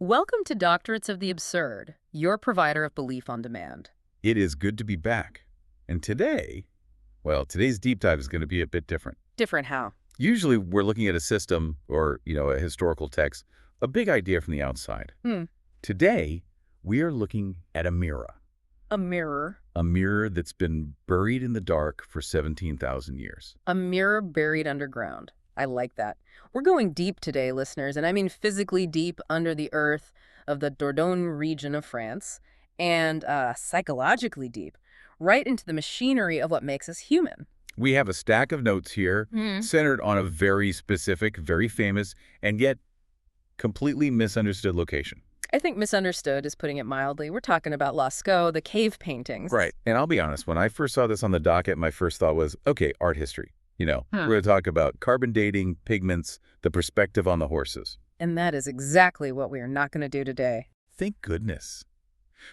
Welcome to Doctorates of the Absurd, your provider of belief on demand. It is good to be back. And today, well, today's deep dive is going to be a bit different. Different how? Usually we're looking at a system or, a historical text, a big idea from the outside. Today, we are looking at a mirror. A mirror. A mirror that's been buried in the dark for 17,000 years. A mirror buried underground. I like that. We're going deep today, listeners, and I mean physically deep under the earth of the Dordogne region of France, and psychologically deep, right into the machinery of what makes us human. We have a stack of notes here centered on a very specific, very famous, and yet completely misunderstood location. I think misunderstood is putting it mildly. We're talking about Lascaux, the cave paintings. Right. And I'll be honest, when I first saw this on the docket, my first thought was, okay, art history. We're going to talk about carbon dating, pigments, the perspective on the horses. And that is exactly what we are not going to do today. Thank goodness.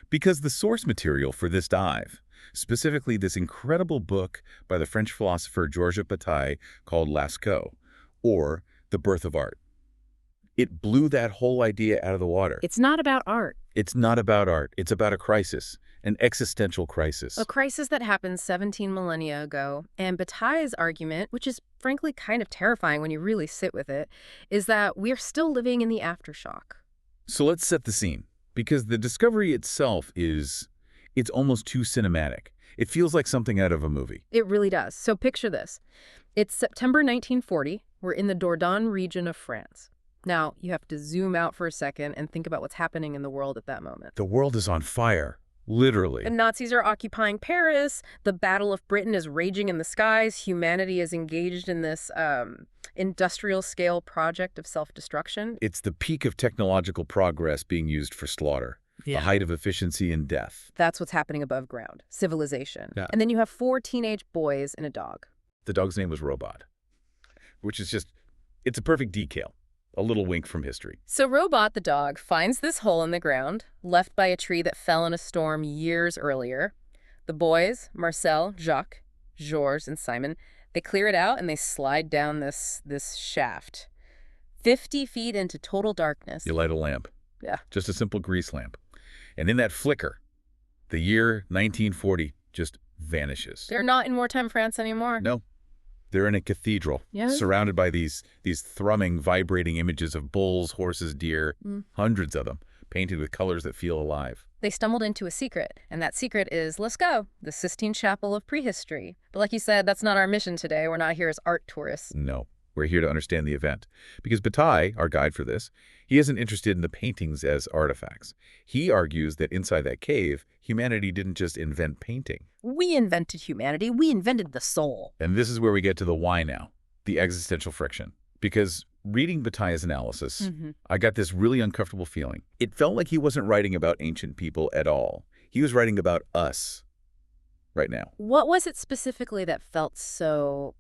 Because the source material for this dive, specifically this incredible book by the French philosopher Georges Bataille called Lascaux, or The Birth of Art, it blew that whole idea out of the water. It's not about art. It's not about art. It's about a crisis, an existential crisis. A crisis that happened 17 millennia ago. And Bataille's argument, which is frankly kind of terrifying when you really sit with it, is that we're still living in the aftershock. So let's set the scene, because the discovery itself it's almost too cinematic. It feels like something out of a movie. It really does. So picture this. It's September 1940. We're in the Dordogne region of France. Now, you have to zoom out for a second and think about what's happening in the world at that moment. The world is on fire, literally. The Nazis are occupying Paris. The Battle of Britain is raging in the skies. Humanity is engaged in this industrial-scale project of self-destruction. It's the peak of technological progress being used for slaughter. The height of efficiency and death. That's what's happening above ground. Civilization. Yeah. And then you have 4 teenage boys and a dog. The dog's name was Robot, which is it's a perfect decal. A little wink from history. So Robot, the dog, finds this hole in the ground, left by a tree that fell in a storm years earlier. The boys, Marcel, Jacques, Georges, and Simon, they clear it out and they slide down this shaft. 50 feet into total darkness. You light a lamp. Yeah. Just a simple grease lamp. And in that flicker, the year 1940 just vanishes. They're not in wartime France anymore. No. They're in a cathedral, surrounded by these thrumming, vibrating images of bulls, horses, deer, hundreds of them, painted with colors that feel alive. They stumbled into a secret, and that secret is Lascaux, the Sistine Chapel of prehistory. But like you said, that's not our mission today. We're not here as art tourists. No, we're here to understand the event. Because Bataille, our guide for this, he isn't interested in the paintings as artifacts. He argues that inside that cave, humanity didn't just invent painting. We invented humanity. We invented the soul. And this is where we get to the why now, the existential friction. Because reading Bataille's analysis, I got this really uncomfortable feeling. It felt like he wasn't writing about ancient people at all. He was writing about us right now. What was it specifically that felt so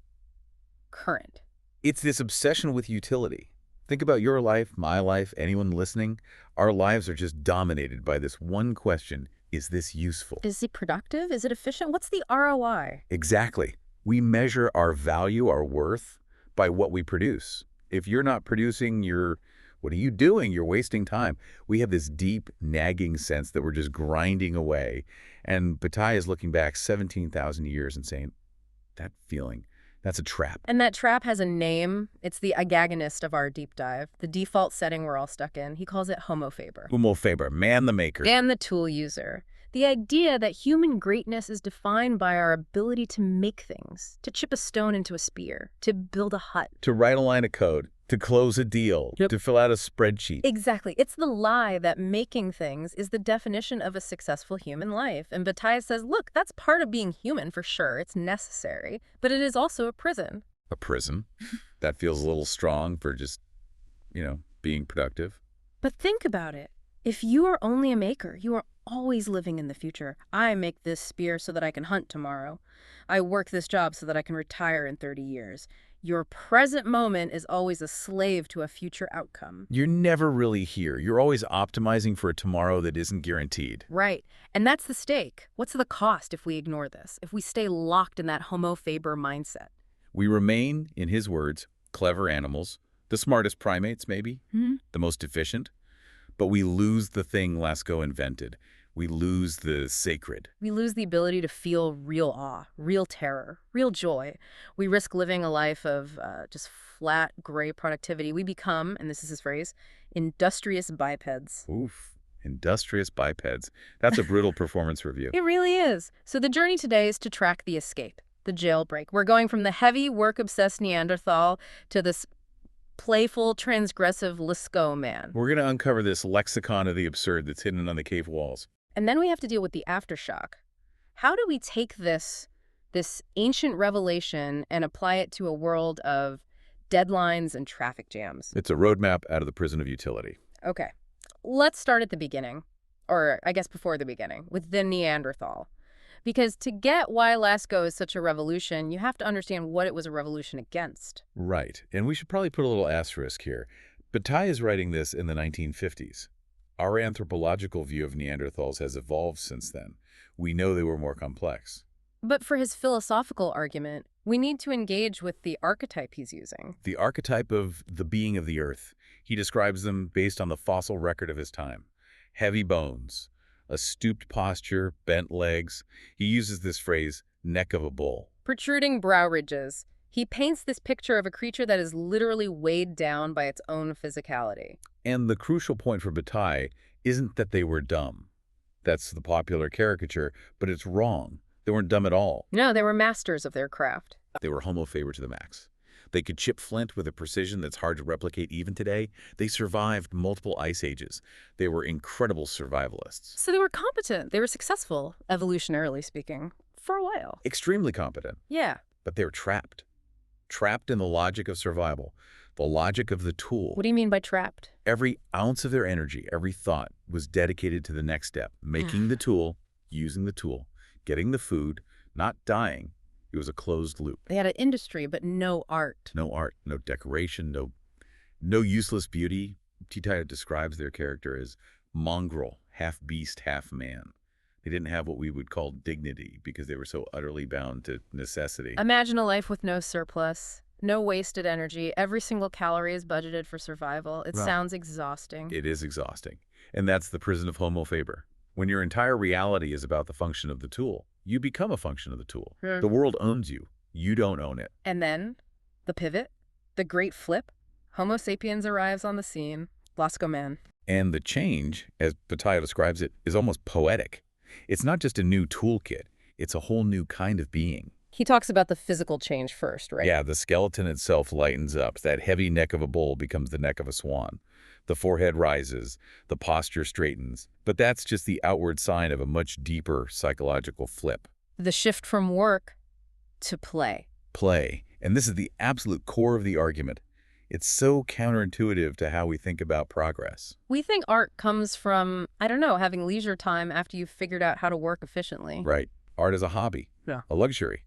current? It's this obsession with utility. Think about your life, my life, anyone listening. Our lives are just dominated by this one question. Is this useful? Is it productive? Is it efficient? What's the ROI? Exactly. We measure our value, our worth, by what we produce. If you're not producing, what are you doing? You're wasting time. We have this deep, nagging sense that we're just grinding away. And Bataille is looking back 17,000 years and saying, that feeling, that's a trap. And that trap has a name. It's the agagonist of our deep dive, the default setting we're all stuck in. He calls it homo faber. Homo faber, man the maker. And the tool user. The idea that human greatness is defined by our ability to make things, to chip a stone into a spear, to build a hut. To write a line of code, to close a deal, to fill out a spreadsheet. Exactly. It's the lie that making things is the definition of a successful human life. And Bataille says, look, that's part of being human for sure. It's necessary. But it is also a prison. A prison? That feels a little strong for just, being productive. But think about it. If you are only a maker, you are always living in the future. I make this spear so that I can hunt tomorrow. I work this job so that I can retire in 30 years. Your present moment is always a slave to a future outcome. You're never really here. You're always optimizing for a tomorrow that isn't guaranteed. Right. And that's the stake. What's the cost if we ignore this, if we stay locked in that homo faber mindset? We remain, in his words, clever animals, the smartest primates maybe, the most efficient, But we lose the thing Lascaux invented. We lose the sacred. We lose the ability to feel real awe, real terror, real joy. We risk living a life of just flat, gray productivity. We become, and this is his phrase, industrious bipeds. Oof. Industrious bipeds. That's a brutal performance review. It really is. So the journey today is to track the escape, the jailbreak. We're going from the heavy, work-obsessed Neanderthal to this playful, transgressive Lascaux man. We're going to uncover this lexicon of the absurd that's hidden on the cave walls. And then we have to deal with the aftershock. How do we take this ancient revelation and apply it to a world of deadlines and traffic jams? It's a roadmap out of the prison of utility. Okay. Let's start at the beginning, or I guess before the beginning, with the Neanderthal. Because to get why Lascaux is such a revolution, you have to understand what it was a revolution against. Right. And we should probably put a little asterisk here. Bataille is writing this in the 1950s. Our anthropological view of Neanderthals has evolved since then. We know they were more complex. But for his philosophical argument, we need to engage with the archetype he's using. The archetype of the being of the earth. He describes them based on the fossil record of his time. Heavy bones, a stooped posture, bent legs. He uses this phrase, neck of a bull. Protruding brow ridges. He paints this picture of a creature that is literally weighed down by its own physicality. And the crucial point for Bataille isn't that they were dumb. That's the popular caricature, but it's wrong. They weren't dumb at all. No, they were masters of their craft. They were homo faber to the max. They could chip flint with a precision that's hard to replicate even today. They survived multiple ice ages. They were incredible survivalists. So they were competent. They were successful, evolutionarily speaking, for a while. Extremely competent. Yeah. But they were trapped. Trapped in the logic of survival, the logic of the tool. What do you mean by trapped? Every ounce of their energy, every thought was dedicated to the next step, making the tool, using the tool, getting the food, not dying. It was a closed loop. They had an industry, but no art. No art, no decoration, no useless beauty. Bataille describes their character as mongrel, half beast, half man. They didn't have what we would call dignity because they were so utterly bound to necessity. Imagine a life with no surplus, no wasted energy. Every single calorie is budgeted for survival. It sounds exhausting. It is exhausting. And that's the prison of homo faber. When your entire reality is about the function of the tool, you become a function of the tool. The world owns you. You don't own it. And then, the pivot, the great flip, Homo sapiens arrives on the scene, Lascaux man. And the change, as Bataille describes it, is almost poetic. It's not just a new toolkit. It's a whole new kind of being. He talks about the physical change first, right? Yeah, the skeleton itself lightens up. That heavy neck of a bull becomes the neck of a swan. The forehead rises, the posture straightens. But that's just the outward sign of a much deeper psychological flip. The shift from work to play. Play. And this is the absolute core of the argument. It's so counterintuitive to how we think about progress. We think art comes from, I don't know, having leisure time after you've figured out how to work efficiently. Right. Art is a hobby, a luxury.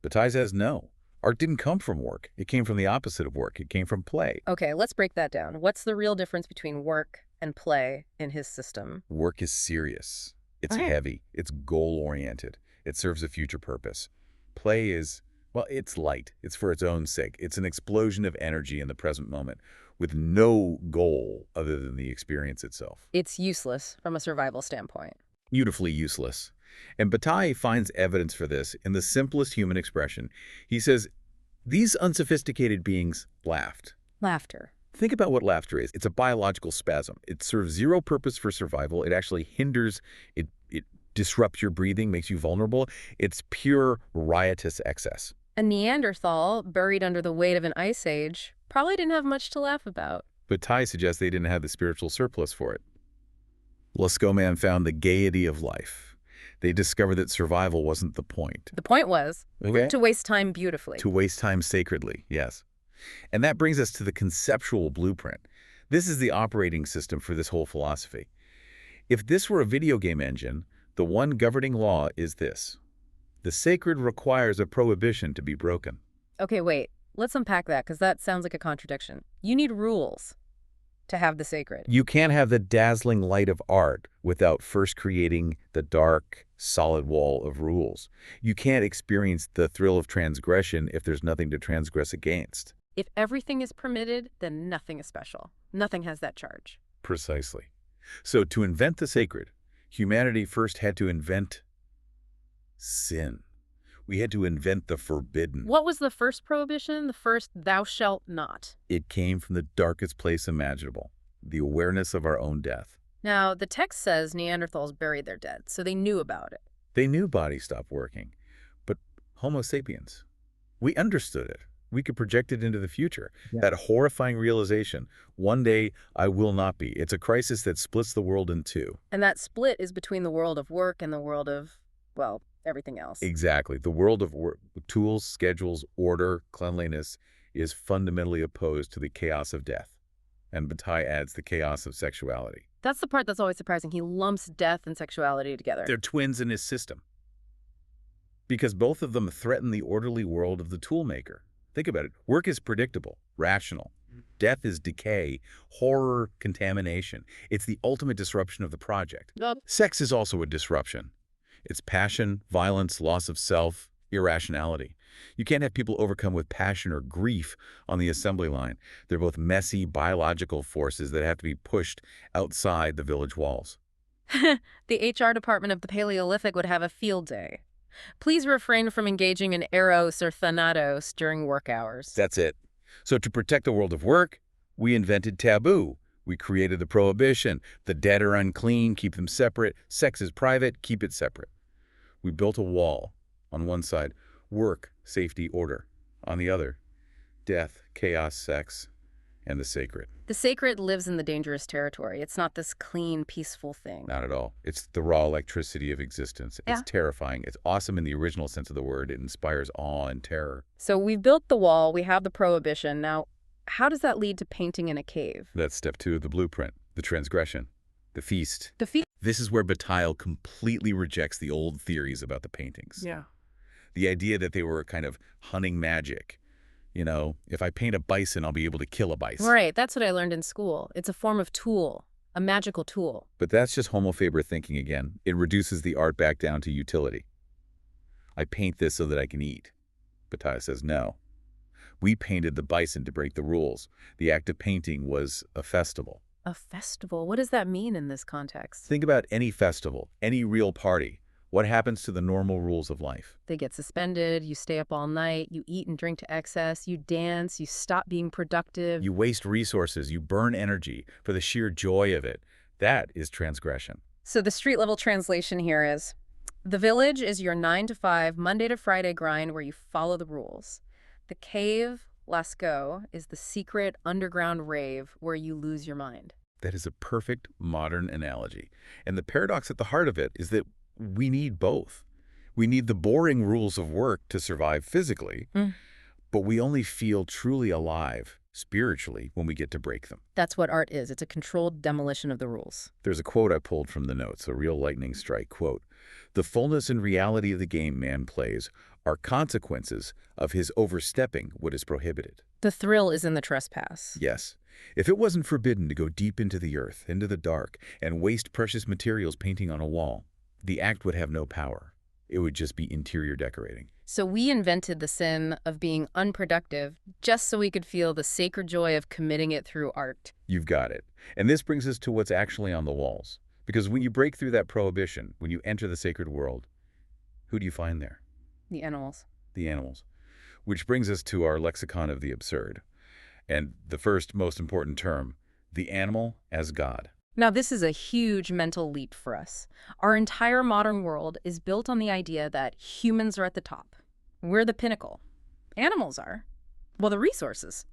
Bataille says no. Art didn't come from work. It came from the opposite of work. It came from play. Okay, let's break that down. What's the real difference between work and play in his system? Work is serious. It's heavy. It's goal-oriented. It serves a future purpose. Play is, well, it's light. It's for its own sake. It's an explosion of energy in the present moment with no goal other than the experience itself. It's useless from a survival standpoint. Beautifully useless. And Bataille finds evidence for this in the simplest human expression. He says, these unsophisticated beings laughed. Laughter. Think about what laughter is. It's a biological spasm. It serves zero purpose for survival. It actually hinders, it disrupts your breathing, makes you vulnerable. It's pure riotous excess. A Neanderthal, buried under the weight of an ice age, probably didn't have much to laugh about. Bataille suggests they didn't have the spiritual surplus for it. Lascaux man found the gaiety of life. They discovered that survival wasn't the point. The point was to waste time beautifully. To waste time sacredly, yes. And that brings us to the conceptual blueprint. This is the operating system for this whole philosophy. If this were a video game engine, the one governing law is this. The sacred requires a prohibition to be broken. Okay, wait. Let's unpack that, because that sounds like a contradiction. You need rules to have the sacred. You can't have the dazzling light of art without first creating the dark, solid wall of rules. You can't experience the thrill of transgression if there's nothing to transgress against. If everything is permitted, then nothing is special. Nothing has that charge. Precisely. So to invent the sacred, humanity first had to invent sin. We had to invent the forbidden. What was the first prohibition? The first thou shalt not. It came from the darkest place imaginable, the awareness of our own death. Now, the text says Neanderthals buried their dead, so they knew about it. They knew bodies stopped working, but Homo sapiens, we understood it. We could project it into the future. Yeah. That horrifying realization, one day I will not be. It's a crisis that splits the world in two. And that split is between the world of work and the world of, well, everything else. Exactly. The world of work, tools, schedules, order, cleanliness is fundamentally opposed to the chaos of death. And Bataille adds the chaos of sexuality. That's the part that's always surprising. He lumps death and sexuality together. They're twins in his system. Because both of them threaten the orderly world of the toolmaker. Think about it. Work is predictable, rational. Death is decay, horror, contamination. It's the ultimate disruption of the project. Sex is also a disruption. It's passion, violence, loss of self, irrationality. You can't have people overcome with passion or grief on the assembly line. They're both messy, biological forces that have to be pushed outside the village walls. The HR department of the Paleolithic would have a field day. Please refrain from engaging in eros or thanatos during work hours. That's it. So to protect the world of work, we invented taboo. We created the prohibition. The dead are unclean, keep them separate. Sex is private, keep it separate. We built a wall. On one side, work, safety, order. On the other, death, chaos, sex, and the sacred. The sacred lives in the dangerous territory. It's not this clean, peaceful thing. Not at all. It's the raw electricity of existence. It's terrifying. It's awesome in the original sense of the word. It inspires awe and terror. So we've built the wall. We have the prohibition. Now, how does that lead to painting in a cave? That's step 2 of the blueprint, the transgression, the feast. The feast? This is where Bataille completely rejects the old theories about the paintings. Yeah. The idea that they were kind of hunting magic. You know, if I paint a bison, I'll be able to kill a bison. Right, that's what I learned in school. It's a form of tool, a magical tool. But that's just Homo faber thinking again. It reduces the art back down to utility. I paint this so that I can eat. Bataille says no. We painted the bison to break the rules. The act of painting was a festival. A festival? What does that mean in this context? Think about any festival, any real party. What happens to the normal rules of life? They get suspended, you stay up all night, you eat and drink to excess, you dance, you stop being productive. You waste resources, you burn energy for the sheer joy of it. That is transgression. So the street-level translation here is, the village is your 9 to 5, Monday to Friday grind where you follow the rules. The cave, Lascaux, is the secret underground rave where you lose your mind. That is a perfect modern analogy. And the paradox at the heart of it is that we need both. We need the boring rules of work to survive physically, but we only feel truly alive spiritually when we get to break them. That's what art is. It's a controlled demolition of the rules. There's a quote I pulled from the notes, a real lightning strike quote. The fullness and reality of the game man plays are consequences of his overstepping what is prohibited. The thrill is in the trespass. Yes. If it wasn't forbidden to go deep into the earth, into the dark, and waste precious materials painting on a wall, the act would have no power. It would just be interior decorating. So we invented the sin of being unproductive just so we could feel the sacred joy of committing it through art. You've got it. And this brings us to what's actually on the walls. Because when you break through that prohibition, when you enter the sacred world, who do you find there? The animals. The animals. Which brings us to our lexicon of the absurd. And the first most important term, the animal as God. Now, this is a huge mental leap for us. Our entire modern world is built on the idea that humans are at the top. We're the pinnacle. Animals are. Well, the resources.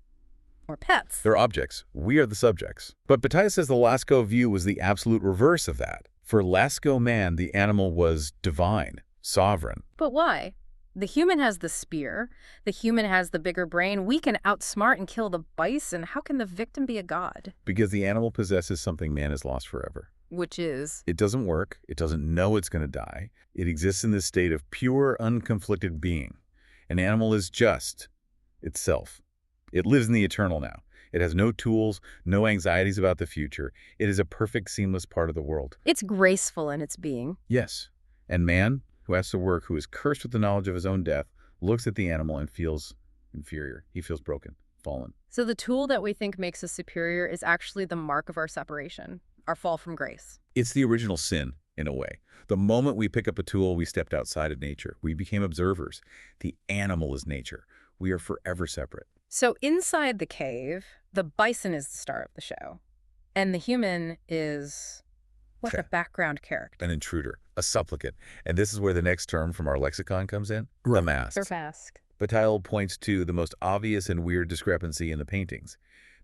Or pets. They're objects. We are the subjects. But Bataille says the Lascaux view was the absolute reverse of that. For Lascaux man, the animal was divine, sovereign. But why? The human has the spear. The human has the bigger brain. We can outsmart and kill the bison. How can the victim be a god? Because the animal possesses something man has lost forever. Which is? It doesn't work. It doesn't know it's going to die. It exists in this state of pure, unconflicted being. An animal is just itself. It lives in the eternal now. It has no tools, no anxieties about the future. It is a perfect, seamless part of the world. It's graceful in its being. Yes. And man, who has to work, who is cursed with the knowledge of his own death, looks at the animal and feels inferior. He feels broken, fallen. So the tool that we think makes us superior is actually the mark of our separation. our fall from grace. It's the original sin, in a way. The moment we pick up a tool, we stepped outside of nature. We became observers. The animal is nature. We are forever separate. So inside the cave, the bison is the star of the show. And the human is, what, a background character. An intruder, a supplicant. And this is where the next term from our lexicon comes in, the mask. The mask. Bataille points to the most obvious and weird discrepancy in the paintings.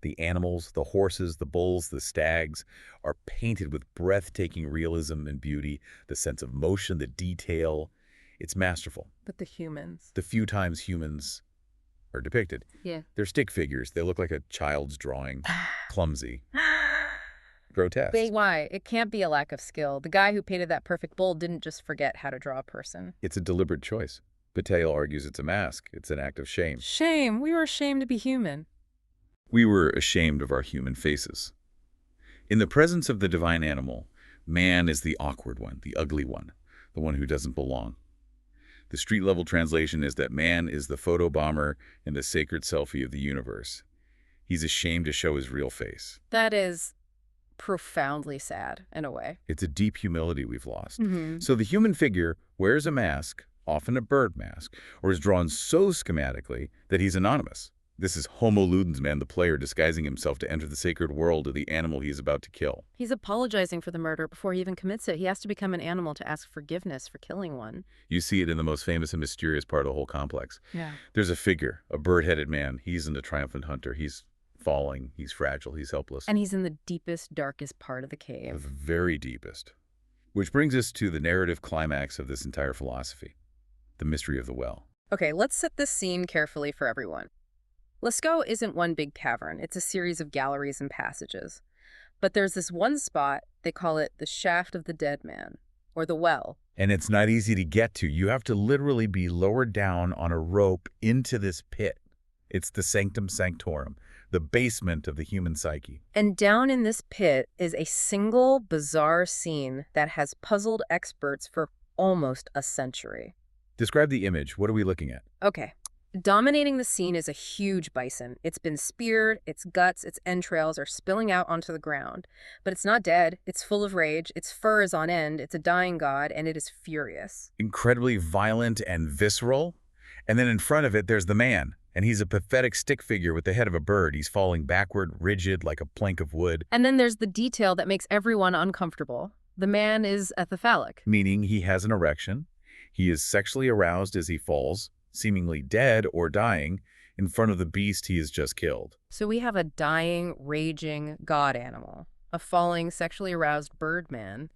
The animals, the horses, the bulls, the stags are painted with breathtaking realism and beauty, the sense of motion, the detail. It's masterful. But the humans. The few times humans are depicted. Yeah. They're stick figures. They look like a child's drawing. Clumsy. Grotesque. Wait, why? It can't be a lack of skill. The guy who painted that perfect bull didn't just forget how to draw a person. It's a deliberate choice. Bataille argues it's a mask. It's an act of shame. Shame. We were ashamed to be human. We were ashamed of our human faces. In the presence of the divine animal, man is the awkward one, the ugly one, the one who doesn't belong. The street-level translation is that man is the photobomber and the sacred selfie of the universe. He's ashamed to show his real face. That is profoundly sad, in a way. It's a deep humility we've lost. Mm-hmm. So the human figure wears a mask, often a bird mask, or is drawn so schematically that he's anonymous. This is Homo ludens, man, the player disguising himself to enter the sacred world of the animal he is about to kill. He's apologizing for the murder before he even commits it. He has to become an animal to ask forgiveness for killing one. You see it in the most famous and mysterious part of the whole complex. Yeah. There's a figure, a bird-headed man. He's in a triumphant hunter. He's falling. He's fragile. He's helpless. And he's in the deepest, darkest part of the The cave. very deepest. Which brings us to the narrative climax of this entire philosophy, the mystery of the well. Okay, let's set this scene carefully for everyone. Lascaux isn't one big cavern. It's a series of galleries and passages. But there's this one spot, they call it the shaft of the dead man, or the well. And it's not easy to get to. You have to literally be lowered down on a rope into this pit. It's the sanctum sanctorum, the basement of the human psyche. And down in this pit is a single bizarre scene that has puzzled experts for almost a century. Describe the image. What are we looking at? Okay. Dominating the scene is a huge bison. It's been speared, its guts, its entrails are spilling out onto the ground. But it's not dead. It's full of rage. Its fur is on end. It's a dying god, and it is furious. Incredibly violent and visceral. And then in front of it, there's the man. And he's a pathetic stick figure with the head of a bird. He's falling backward, rigid, like a plank of wood. And then there's the detail that makes everyone uncomfortable. The man is epiphalic. Meaning he has an erection. He is sexually aroused as he falls, seemingly dead or dying, in front of the beast he has just killed. So we have a dying, raging god animal, a falling, sexually aroused bird man,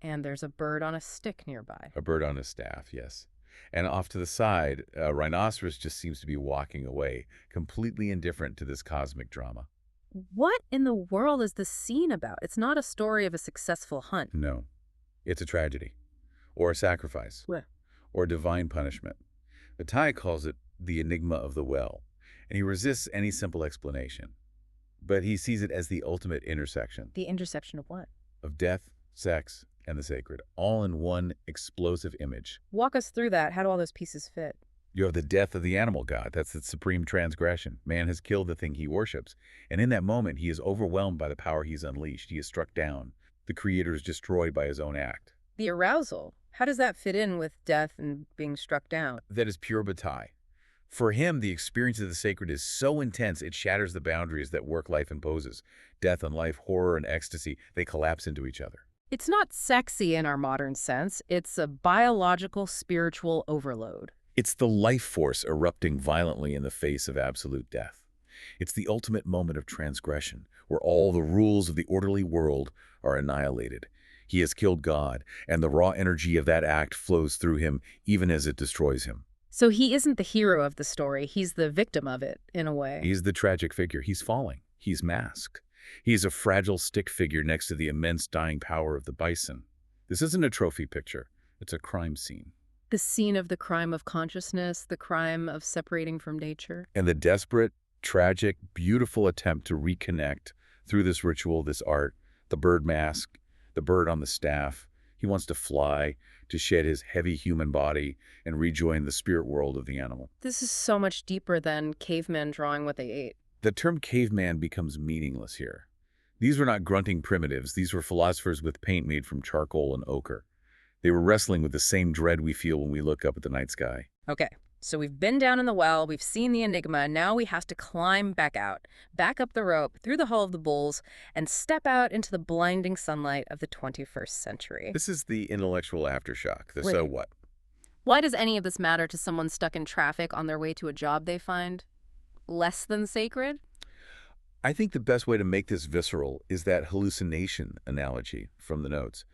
and there's a bird on a stick nearby. A bird on a staff, yes. And off to the side, a rhinoceros just seems to be walking away, completely indifferent to this cosmic drama. What in the world is this scene about? It's not a story of a successful hunt. No, it's a tragedy, or a sacrifice, What? or divine punishment. Bataille calls it the enigma of the well, and he resists any simple explanation. But he sees it as the ultimate intersection The intersection of what? of death, sex, and the sacred, all in one explosive image. Walk us through that. How do all those pieces fit? You have the death of the animal god. That's the supreme transgression. Man has killed the thing he worships. And in that moment, he is overwhelmed by the power he's unleashed. He is struck down. The creator is destroyed by his own act. The arousal. How does that fit in with death and being struck down? That is pure Bataille. For him, the experience of the sacred is so intense, it shatters the boundaries that work-life imposes. Death and life, horror and ecstasy, they collapse into each other. It's not sexy in our modern sense. It's a biological, spiritual overload. It's the life force erupting violently in the face of absolute death. It's the ultimate moment of transgression, where all the rules of the orderly world are annihilated. He has killed God, and the raw energy of that act flows through him even as it destroys him. So he isn't the hero of the story. He's the victim of it, in a way. He's the tragic figure. He's falling. He's masked. He is a fragile stick figure next to the immense dying power of the bison. This isn't a trophy picture. It's a crime scene. The scene of the crime of consciousness, the crime of separating from nature. And the desperate, tragic, beautiful attempt to reconnect through this ritual, this art, the bird mask, the bird on the staff. He wants to fly, to shed his heavy human body and rejoin the spirit world of the animal. This is so much deeper than cavemen drawing what they ate. The term caveman becomes meaningless here. These were not grunting primitives. These were philosophers with paint made from charcoal and ochre. They were wrestling with the same dread we feel when we look up at the night sky. Okay, so we've been down in the well, we've seen the enigma, now we have to climb back out, back up the rope, through the Hall of the Bulls, and step out into the blinding sunlight of the 21st century. This is the intellectual aftershock, the Wait. so what? Why does any of this matter to someone stuck in traffic on their way to a job they find less than sacred? I think the best way to make this visceral is that hallucination analogy from the notes.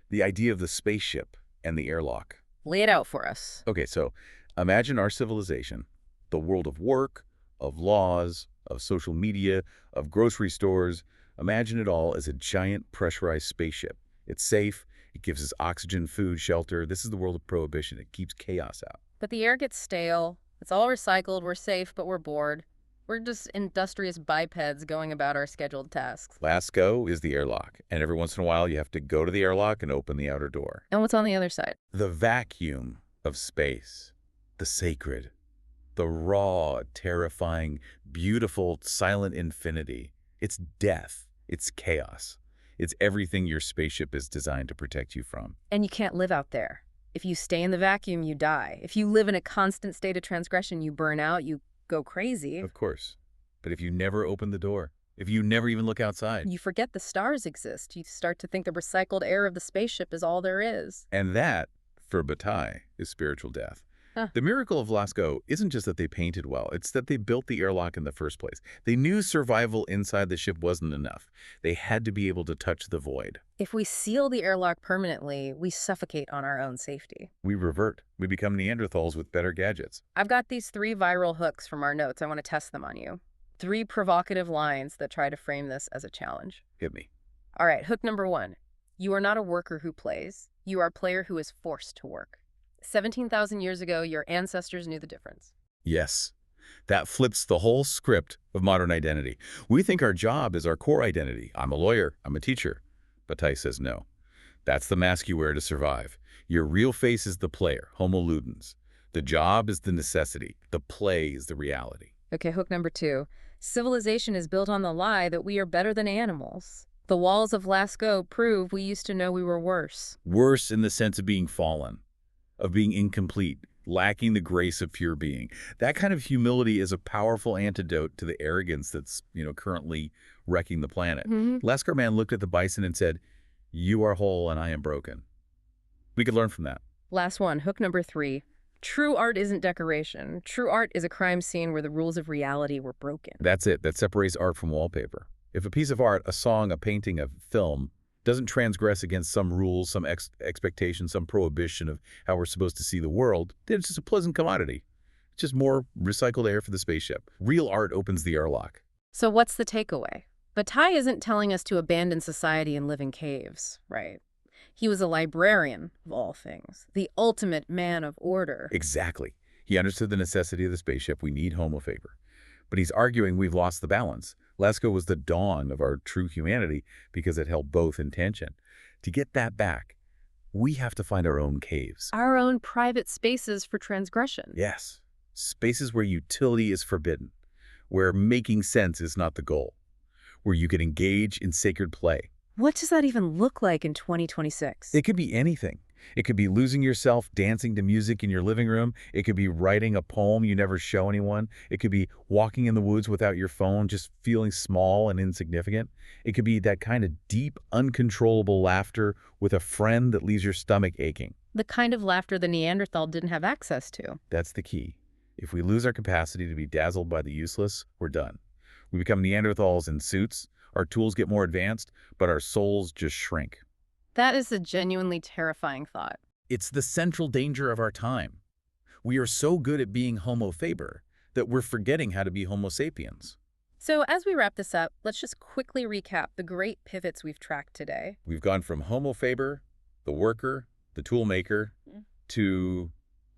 The idea of the spaceship and the airlock. Lay it out for us. Okay, so imagine our civilization, the world of work, of laws, of social media, of grocery stores. Imagine it all as a giant pressurized spaceship. It's safe. It gives us oxygen, food, shelter. This is the world of prohibition. It keeps chaos out. But the air gets stale. It's all recycled. We're safe, but we're bored. We're just industrious bipeds going about our scheduled tasks. Lascaux is the airlock, and every once in a while you have to go to the airlock and open the outer door. And what's on the other side? The vacuum of space, the sacred, the raw, terrifying, beautiful, silent infinity. It's death. It's chaos. It's everything your spaceship is designed to protect you from. And you can't live out there. If you stay in the vacuum, you die. If you live in a constant state of transgression, you burn out, you go crazy. Of course. But if you never open the door, if you never even look outside. You forget the stars exist. You start to think the recycled air of the spaceship is all there is. And that, for Bataille, is spiritual death. Huh. The miracle of Lascaux isn't just that they painted well, it's that they built the airlock in the first place. They knew survival inside the ship wasn't enough. They had to be able to touch the void. If we seal the airlock permanently, we suffocate on our own safety. We revert. We become Neanderthals with better gadgets. I've got these 3 viral hooks from our notes. I want to test them on you. 3 provocative lines that try to frame this as a challenge. Hit me. All right, hook number 1. You are not a worker who plays. You are a player who is forced to work. 17,000 years ago, your ancestors knew the difference. Yes. That flips the whole script of modern identity. We think our job is our core identity. I'm a lawyer. I'm a teacher. Bataille says no. That's the mask you wear to survive. Your real face is the player, homo ludens. The job is the necessity. The play is the reality. Okay, hook number 2. Civilization is built on the lie that we are better than animals. The walls of Lascaux prove we used to know we were worse. Worse in the sense of being fallen, of being incomplete, lacking the grace of pure being. That kind of humility is a powerful antidote to the arrogance that's, currently wrecking the planet. Lascaux man looked at the bison and said, "You are whole and I am broken." We could learn from that. Last one, hook number 3. True art isn't decoration. True art is a crime scene where the rules of reality were broken. That's it. That separates art from wallpaper. If a piece of art, a song, a painting, a film, doesn't transgress against some rules, some expectation, some prohibition of how we're supposed to see the world, then it's just a pleasant commodity. It's just more recycled air for the spaceship. Real art opens the airlock. So what's the takeaway? Bataille isn't telling us to abandon society and live in caves, right? He was a librarian, of all things, the ultimate man of order. Exactly. He understood the necessity of the spaceship. We need homo faber. But he's arguing we've lost the balance. Lascaux was the dawn of our true humanity because it held both in tension. To get that back, we have to find our own caves. Our own private spaces for transgression. Yes. Spaces where utility is forbidden, where making sense is not the goal, where you can engage in sacred play. What does that even look like in 2026? It could be anything. It could be losing yourself dancing to music in your living room. It could be writing a poem you never show anyone. It could be walking in the woods without your phone, just feeling small and insignificant. It could be that kind of deep, uncontrollable laughter with a friend that leaves your stomach aching. The kind of laughter the Neanderthal didn't have access to. That's the key. If we lose our capacity to be dazzled by the useless, we're done. We become Neanderthals in suits. Our tools get more advanced, but our souls just shrink. That is a genuinely terrifying thought. It's the central danger of our time. We are so good at being homo faber that we're forgetting how to be homo sapiens. So as we wrap this up, let's just quickly recap the great pivots we've tracked today. We've gone from homo faber, the worker, the toolmaker, to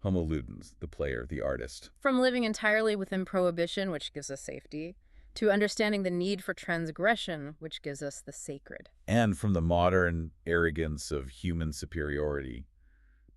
homo ludens, the player, the artist. From living entirely within prohibition, which gives us safety, to understanding the need for transgression, which gives us the sacred. And from the modern arrogance of human superiority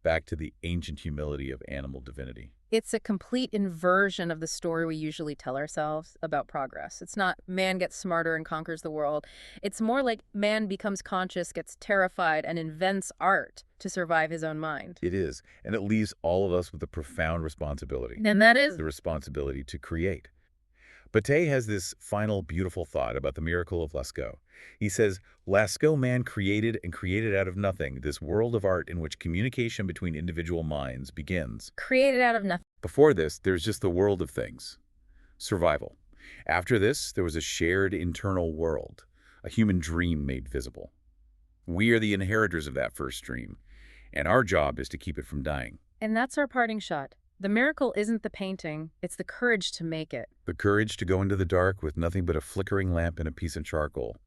back to the ancient humility of animal divinity. It's a complete inversion of the story we usually tell ourselves about progress. It's not man gets smarter and conquers the world. It's more like man becomes conscious, gets terrified, and invents art to survive his own mind. It is, and it leaves all of us with a profound responsibility, And that is the responsibility to create. Bataille has this final beautiful thought about the miracle of Lascaux. He says, Lascaux man created and created out of nothing this world of art in which communication between individual minds begins. created out of nothing. Before this, there's just the world of things. Survival. After this, there was a shared internal world, a human dream made visible. We are the inheritors of that first dream, and our job is to keep it from dying. And that's our parting shot. The miracle isn't the painting, it's the courage to make it. The courage to go into the dark with nothing but a flickering lamp and a piece of charcoal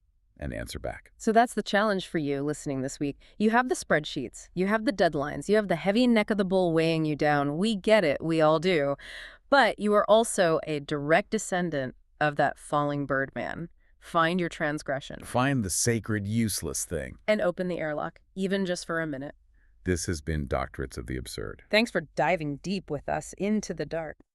and answer back. So that's the challenge for you listening this week. You have the spreadsheets, you have the deadlines, you have the heavy neck of the bull weighing you down. We get it, we all do. But you are also a direct descendant of that falling bird man. Find your transgression Find the sacred, useless thing. and open the airlock, even just for a minute. This has been Doctorates of the Absurd. Thanks for diving deep with us into the dark.